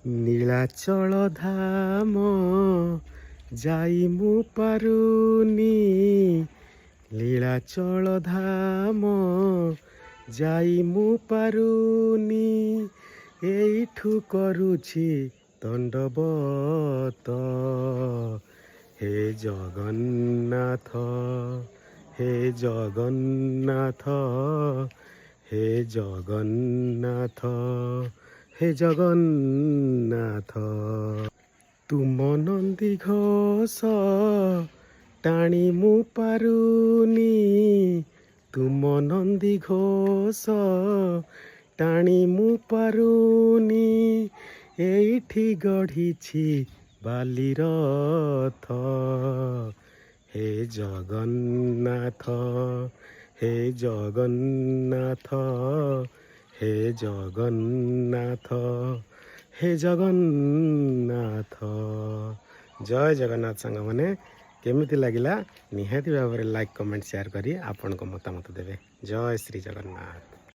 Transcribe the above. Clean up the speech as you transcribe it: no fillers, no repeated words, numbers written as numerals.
নীଳାচଳ ଧାମ ଯାଇ ମୁଁ ପାରୁନି, নীଳାଚଳ ଧାମ ଯାଇ ମୁଁ ପାରୁନି, ଏଇଠୁ କରୁଛି ଦଣ୍ଡବତ। ହେ ଜଗନ୍ନାଥ, ହେ ଜଗନ୍ନାଥ, ହେ ଜଗନ୍ନାଥ, ହେ ଜଗନ୍ନାଥ। ତୁମ ନନ୍ଦୀ ଘୋଷ ଟାଣି ମୁଁ ପାରୁନି, ତୁମ ନନ୍ଦୀ ଘୋଷ ଟାଣି ମୁଁ ପାରୁନି, ଏଇଠି ଗଢ଼ିଛି ବାଲିରଥ। ହେ ଜଗନ୍ନାଥ, ହେ ଜଗନ୍ନାଥ, ହେ ଜଗନ୍ନାଥ, ହେ ଜଗନ୍ନାଥ। ଜୟ ଜଗନ୍ନାଥ ସାଙ୍ଗମାନେ, କେମିତି ଲାଗିଲା ନିହାତି ଭାବରେ ଲାଇକ୍ କମେଣ୍ଟ ସେୟାର କରି ଆପଣଙ୍କ ମତାମତ ଦେବେ। ଜୟ ଶ୍ରୀ ଜଗନ୍ନାଥ।